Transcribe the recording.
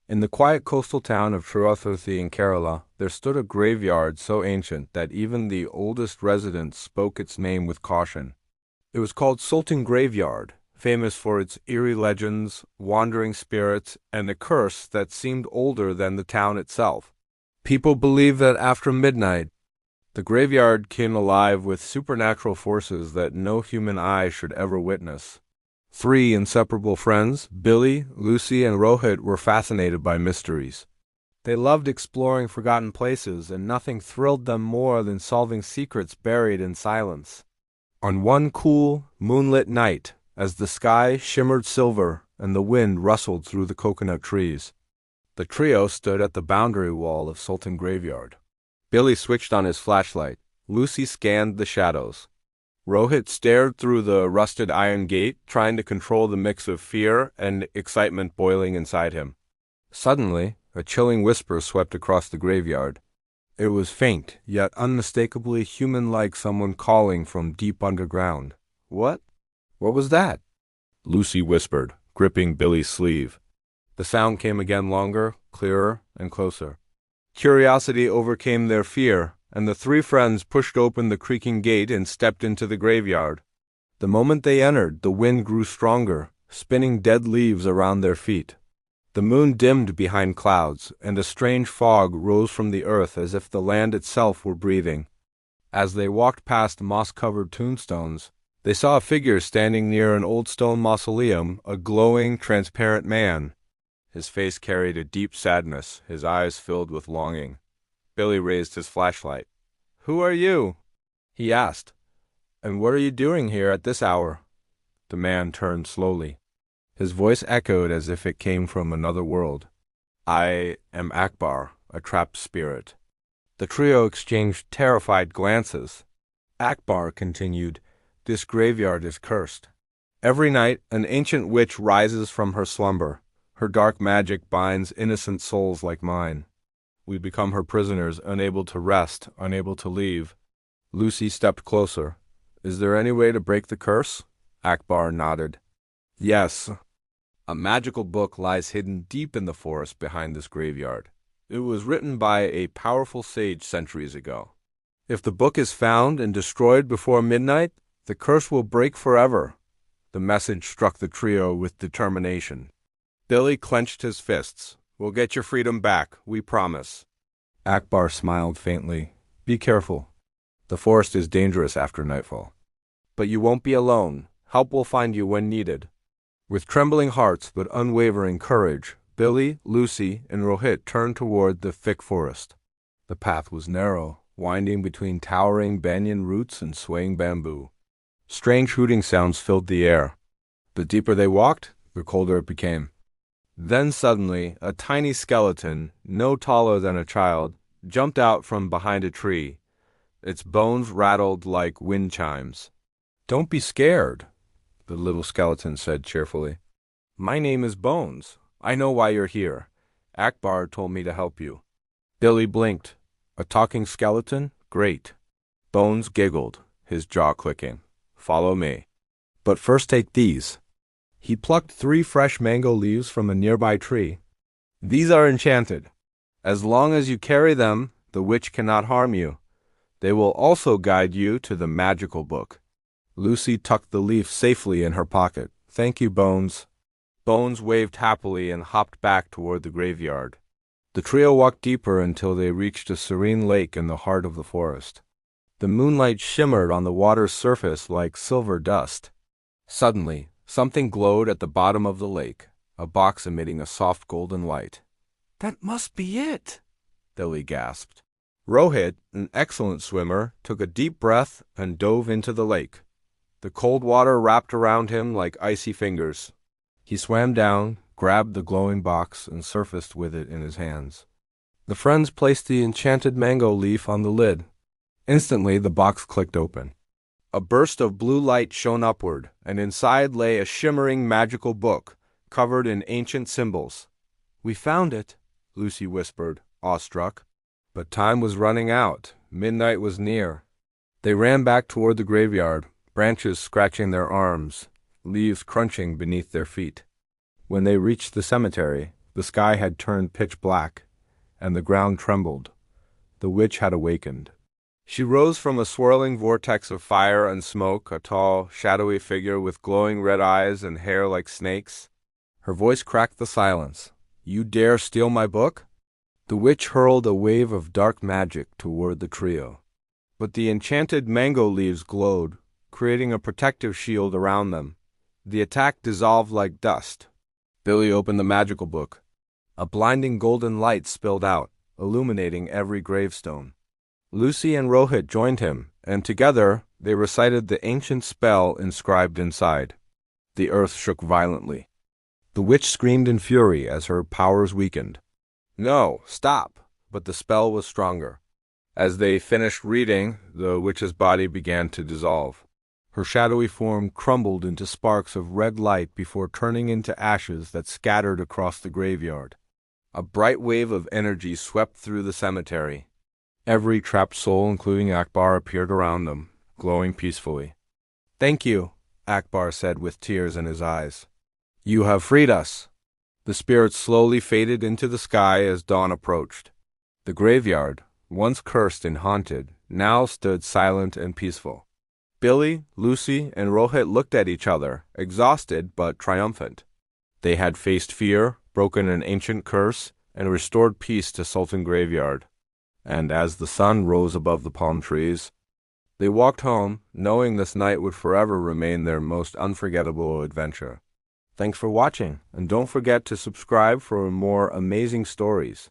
In the quiet coastal town of Tirupati in Kerala, there stood a graveyard so ancient that even the oldest residents spoke its name with caution. It was called Sultan Graveyard, famous for its eerie legends, wandering spirits, and a curse that seemed older than the town itself. People believed that after midnight, the graveyard came alive with supernatural forces that no human eye should ever witness. Three inseparable friends, Billy, Lucy, and Rohit, were fascinated by mysteries. They loved exploring forgotten places, and nothing thrilled them more than solving secrets buried in silence. On one cool, moonlit night, as the sky shimmered silver and the wind rustled through the coconut trees, the trio stood at the boundary wall of Sultan Graveyard. Billy switched on his flashlight. Lucy scanned the shadows. Rohit stared through the rusted iron gate, trying to control the mix of fear and excitement boiling inside him. Suddenly, a chilling whisper swept across the graveyard. It was faint, yet unmistakably human-like, someone calling from deep underground. "What? What was that?" Lucy whispered, gripping Billy's sleeve. The sound came again, longer, clearer, and closer. Curiosity overcame their fear, and the three friends pushed open the creaking gate and stepped into the graveyard. The moment they entered, the wind grew stronger, spinning dead leaves around their feet. The moon dimmed behind clouds, and a strange fog rose from the earth as if the land itself were breathing. As they walked past moss-covered tombstones, they saw a figure standing near an old stone mausoleum, a glowing, transparent man. His face carried a deep sadness, his eyes filled with longing. Billy raised his flashlight. "Who are you?" he asked. "And what are you doing here at this hour?" The man turned slowly. His voice echoed as if it came from another world. "I am Akbar, a trapped spirit." The trio exchanged terrified glances. Akbar continued, "This graveyard is cursed. Every night an ancient witch rises from her slumber. Her dark magic binds innocent souls like mine. We become her prisoners, unable to rest, unable to leave." Lucy stepped closer. "Is there any way to break the curse?" Akbar nodded. "Yes. A magical book lies hidden deep in the forest behind this graveyard. It was written by a powerful sage centuries ago. If the book is found and destroyed before midnight, the curse will break forever." The message struck the trio with determination. Billy clenched his fists. "We'll get your freedom back, we promise." Akbar smiled faintly. "Be careful. The forest is dangerous after nightfall. But you won't be alone. Help will find you when needed." With trembling hearts but unwavering courage, Billy, Lucy, and Rohit turned toward the thick forest. The path was narrow, winding between towering banyan roots and swaying bamboo. Strange hooting sounds filled the air. The deeper they walked, the colder it became. Then suddenly, a tiny skeleton, no taller than a child, jumped out from behind a tree. Its bones rattled like wind chimes. "Don't be scared," the little skeleton said cheerfully. "My name is Bones. I know why you're here. Akbar told me to help you." Billy blinked. "A talking skeleton? Great." Bones giggled, his jaw clicking. "Follow me. But first take these." He plucked 3 fresh mango leaves from a nearby tree. "These are enchanted. As long as you carry them, the witch cannot harm you. They will also guide you to the magical book." Lucy tucked the leaf safely in her pocket. "Thank you, Bones." Bones waved happily and hopped back toward the graveyard. The trio walked deeper until they reached a serene lake in the heart of the forest. The moonlight shimmered on the water's surface like silver dust. Suddenly, something glowed at the bottom of the lake, a box emitting a soft golden light. "That must be it," Billy gasped. Rohit, an excellent swimmer, took a deep breath and dove into the lake. The cold water wrapped around him like icy fingers. He swam down, grabbed the glowing box, and surfaced with it in his hands. The friends placed the enchanted mango leaf on the lid. Instantly, the box clicked open. A burst of blue light shone upward, and inside lay a shimmering magical book, covered in ancient symbols. "We found it," Lucy whispered, awestruck. But time was running out. Midnight was near. They ran back toward the graveyard, branches scratching their arms, leaves crunching beneath their feet. When they reached the cemetery, The sky had turned pitch black, and the ground trembled. The witch had awakened. She rose from a swirling vortex of fire and smoke, a tall, shadowy figure with glowing red eyes and hair like snakes. Her voice cracked the silence. "You dare steal my book?" The witch hurled a wave of dark magic toward the trio. But the enchanted mango leaves glowed, creating a protective shield around them. The attack dissolved like dust. Billy opened the magical book. A blinding golden light spilled out, illuminating every gravestone. Lucy and Rohit joined him, and together they recited the ancient spell inscribed inside. The earth shook violently. The witch screamed in fury as her powers weakened. "No, stop!" But the spell was stronger. As they finished reading, the witch's body began to dissolve. Her shadowy form crumbled into sparks of red light before turning into ashes that scattered across the graveyard. A bright wave of energy swept through the cemetery. Every trapped soul, including Akbar, appeared around them, glowing peacefully. "Thank you," Akbar said with tears in his eyes. "You have freed us." The spirits slowly faded into the sky as dawn approached. The graveyard, once cursed and haunted, now stood silent and peaceful. Billy, Lucy, and Rohit looked at each other, exhausted but triumphant. They had faced fear, broken an ancient curse, and restored peace to Sultan Graveyard. And as the sun rose above the palm trees, they walked home, knowing this night would forever remain their most unforgettable adventure. Thanks for watching, and don't forget to subscribe for more amazing stories.